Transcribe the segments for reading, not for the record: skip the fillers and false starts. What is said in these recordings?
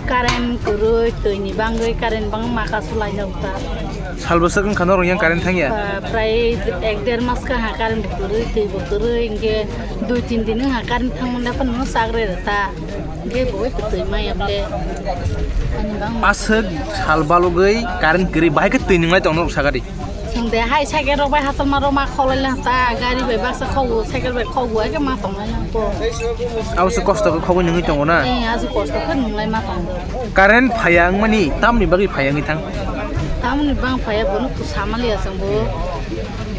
Karen guru ini banggai Karen bang maka sulai nauta. Salbasa kan kanor yang Karen tanya. Prai ek der mas ka Karen bukuru inge 2-3 दिन Karen thang manda pan no sagre rata. Ge boy tu mai able. Asag salbalogai Karen kiri bahai ke tuining lai tong sagari. Sungde hai cycle robai hasil maro ma kholai la ta gari be bak sa khau cycle be khau gue ke ma tong lai la ko. Awas kosto ke khau nungi tong na. Asu kosto kan lai ma tong. Karen phayang mani tam ni bagi phayang itang. Tam ni bang phaya bunu ku samali asang bu.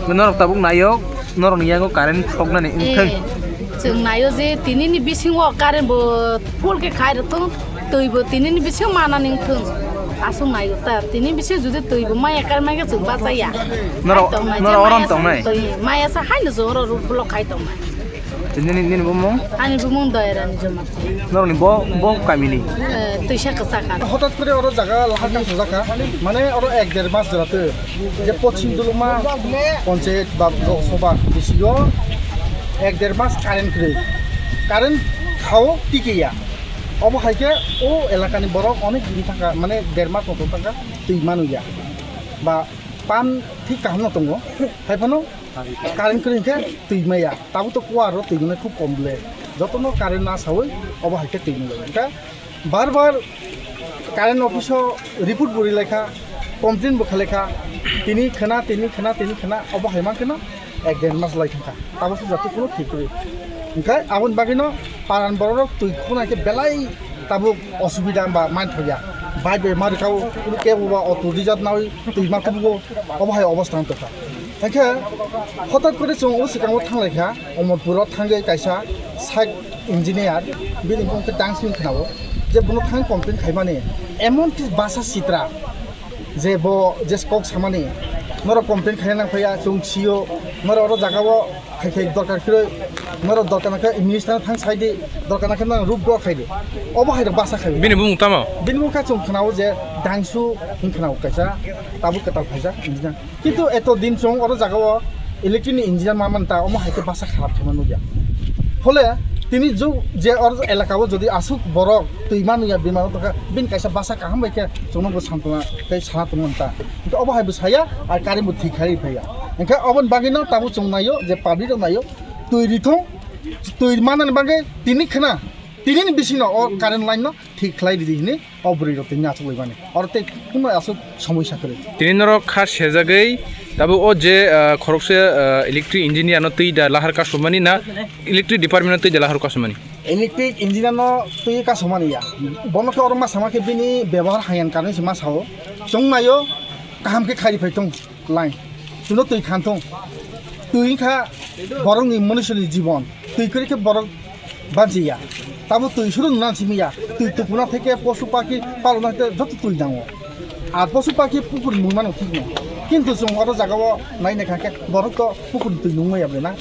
Menurut tabung nayok norong yang ko Karen phok na ni inteng. Jeng nayo je tini ni bising wo Karen bo phul ke khai rtung tui bo tini ni bising mana ning thung. Asung nayo ta tini bising jude tui bo maya kar mai ka jung ba sa ya. Noro orang tong nai. Maya sa hai no zoro ru blok khai tong nai. Ni bomong. Ani bomong daera ni jama. Norong ni bo kamini. তুইসা কাঁচা হঠাৎ করে ওরা জায়গা লাহার কাছে জায়গা মানে ওরা 1-1.5 মাস ধরাতে যে পশ্চিম দুলুমা পঞ্চায়েত বা লোকসভা বেশিও 1-1.5 মাস কারেন্ট খাও টিকিয়া অবহাইকে ও এলাকানি বড় অনেক দিন থাকা মানে 1.5 মাস মতো থাকা তুই মানুয়া বা পান ঠিক কাহাম দङ খাইফানো কারেন্ট ক্রিকে তুই মাইয়া তাবো তো কুয়া আর তুই খুব কম বলে যতন কারেন্ট না সাওই অবহাইকে তুই মাইয়া বারবার কারেন্ট অফিসও রিপোর্ট বড়ি লেখা কমপ্লেন বখা লেখা তিনি খানা অবহাইমা কেন 1-1.5 মাস লাই থাকা তাবো যাতে কোনো ঠিক করে ওখানে আবন বাগিনো পারান বড় তুই খোনাকে বেলাই তাবো অসুবিধা বা মান থাকা বাই বেমার খাও কোনো কে বা অটো রিজার্ভ না তুই মা কবো অবহাই অবস্থান থাকা তাকে হঠাৎ করে जों ও সিকাङाव थांलायखा अमरपुराव थांगै कायसा साइट इन्जिनियार बिनि बुंखौ दांसिन खोनावो जे बुनो थां कमप्लेन खायमाने एमन कि बासा सित्रा जे बो जे स्कक सामाने मरो कमप्लेन खायना फैया जों सियो मरो अरो जागावो खायखाय दरकार खरै मरो दरकारनाखै मिनिस्टार थां साइडे दरकारनाखै ना रुप ग खायदे अबहायदा बासा खाय Bini bung tamo. बिनि बुंखा जों खोनावो जे दांसु खोनावो कायसा ताबो कताव खायजा इन्जिनियार किन्तु एतो दिन जों अरो जागावो इलेक्ट्रिक इन्जिनियार मामानता अमा हायके बासा खाराप खामानो गया फले তিনি যে এলাকাও যদি আসুক বড় তুই মানুয়া বিমান টাকা বিন কাইসা বাসা কাহাম বাইকে জনগো সান্তনা তাই সানা তমনতা কিন্তু অবহাইবো সায়া আর কারিমু ঠিখারি ফাইয়া এনকা অবন বাগিনো তাবো চংনায়ো যে পাবলিক নায়ো তুই রিথং তুই মানান বাগে তিনি বেশিনো ও কারেন্ট লাইন ঠিক খাই দিদিনে অবরির তিনি আসুক মানে অরতে কোনো আসুক সমস্যা করে তিনি নরক খাস সেজাগৈ তাবো ও যে খরকসে ইলেকট্রিক ইঞ্জিনিয়ার ন তুই দা লাহার কাসমনি না ইলেকট্রিক ডিপার্টমেন্ট তুই দা লাহার কাসমনি ইলেকট্রিক ইঞ্জিনিয়ার তুই কাসমনিয়া বনকে অরমা সামাকে বিনি ব্যবহার হায়ান কারণে সে মাসাও চংনায়ো কাহামকে খাইরি ফাইতং লাইন তুনো তুই খানথং তুই খা বরংনি মনুষ্যনি জীবন তুই করিকে বরং বাঁচিয়া তাবো তুই শুধু নাচিমিয়া তুই তুপুনা থেকে পশু পাখি পালন হইতে যত তুই দাও আর পশু পাখি পুকুর নুমানো ঠিক না কিন্তু जों আরো জায়গাও নাইনে খাকে বরক পুকুর তুই নুমাইয়া না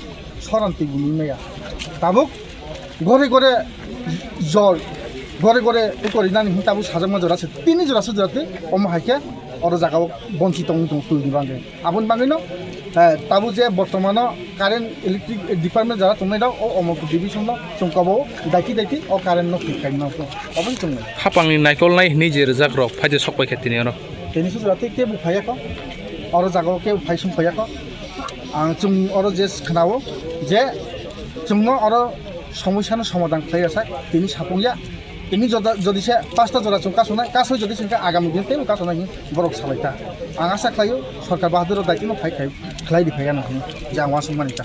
সরান তুই নুমাইয়া তাবো ঘরে ঘরে জল ঘরে ঘরে পুকুরি নানি তাবো সাজামা জরাছে তিনি জরাছে জরাতে অমহাইকে আরো জায়গাও বঞ্চিত তুই বাঙ্গে আবন বাঙ্গিনো তাবো যে বর্তমানে কারেন্ট ইলেকট্রিক ডিপার্টমেন্ট যারা তুমি দাও ও অমরপুর ডিভিশন जों কাবো দাইতি ও কারেন্ট ন ঠিক কাইনা অবশ্যই তুমি হাপাংনি নাইকল নাই নিজে রজাক রক ফাইদে সকবাই খেতিনি আর তিনি সুরাতে কে বুফায়াক আরো জাগাও কে ফাইসুম ফায়াক जों আরো যে খানাও যে जों আরো সমস্যার সমাধান খাইয়াছা তিনি সাপংয়া তিনি যদি সে 5টা জোড়া চুম কাসই যদি সে আগামী দিন তেও কাসনাই বরক সালাইতা আং আশা খাইও সরকার বাহাদুর দায়িত্ব ফাই খাই খাই দিফায়া না যে আং ওয়াসুম মানিতা